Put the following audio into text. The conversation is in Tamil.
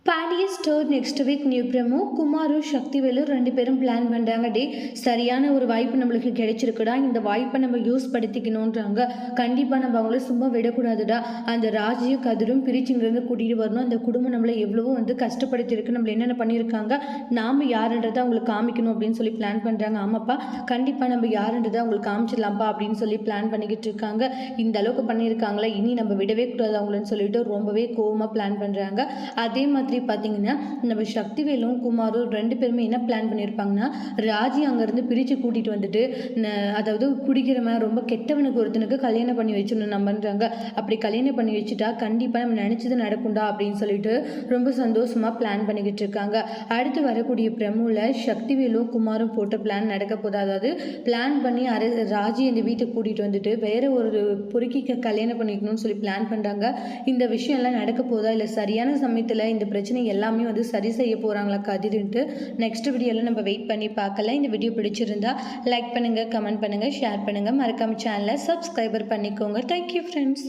Pandya store next week new promo குமாரும் சக்திவேலு 2 பேரும் பிளான் பண்ணுறாங்க. சரியான ஒரு வாய்ப்பு நம்மளுக்கு கிடைச்சிருக்குடா, இந்த வாய்ப்பை நம்ம யூஸ் படுத்திக்கணுன்றாங்க. கண்டிப்பாக நம்ம அவங்கள சும்மா விடக்கூடாதுடா, அந்த ராஜியும் கதிரும் பிரிச்சுங்கிறது கூட்டிகிட்டு வரணும். அந்த குடும்பம் நம்மளை எவ்வளவோ கஷ்டப்படுத்தியிருக்கு, நம்மளை என்னென்ன பண்ணியிருக்காங்க, நாம் யாருன்றதை அவங்களுக்கு காமிக்கணும் அப்படின்னு சொல்லி பிளான் பண்ணுறாங்க. ஆமாப்பா, கண்டிப்பாக நம்ம யாருன்றதை அவங்களுக்கு காமிச்சிடலாம்ப்பா அப்படின்னு சொல்லி பிளான் பண்ணிக்கிட்டு இருக்காங்க. இந்த அளவுக்கு பண்ணியிருக்காங்களே, இனி நம்ம விடவே கூடாது அவங்களன்னு சொல்லிட்டு ரொம்பவே கோவமாக பிளான் பண்ணுறாங்க. அதே மாதிரி பார்த்தீங்கன்னா நம்ம சக்திவேலும் குமாரும் 2 பேருமே என்ன பிளான் பண்ணியிருப்பாங்கன்னா, ராஜி அங்கேருந்து பிரித்து கூட்டிகிட்டு வந்துட்டு அதாவது குடிக்கிறவன் ரொம்ப கெட்டவனுக்கு ஒருத்தனுக்கு கல்யாணம் பண்ணி வச்சிடணும் நம்மன்றாங்க. அப்படி கல்யாணம் பண்ணி வச்சுட்டா கண்டிப்பாக நம்ம நினச்சது நடக்கும்டா அப்படின்னு சொல்லிட்டு ரொம்ப சந்தோஷமாக பிளான் பண்ணிக்கிட்டு இருக்காங்க. அடுத்து வரக்கூடிய பிரமுல சக்திவேலும் குமாரும் போட்ட பிளான் நடக்க போதா, அதாவது பிளான் பண்ணி ராஜி இந்த வீட்டுக்கு கூட்டிகிட்டு வந்துட்டு வேற ஒரு பொறுக்கிக்க கல்யாணம் பண்ணிக்கணும்னு சொல்லி பிளான் பண்ணுறாங்க. இந்த விஷயம் எல்லாம் நடக்க போதா, இல்லை சரியான சமயத்தில் இந்த பிரச்சனை எல்லாமே சரி செய்ய போகிறாங்களா கதிர்ன்ட்டு நெக்ஸ்ட் வீடியோவில் நம்ம வெயிட் பண்ணி பார்க்கலாம். இந்த வீடியோ பிடிச்சிருந்தா லைக் பண்ணுங்கள், கமெண்ட் பண்ணுங்கள், ஷேர் பண்ணுங்கள், மறக்காம சேனலை சப்ஸ்கிரைபர் பண்ணிக்கோங்க. Thank you friends.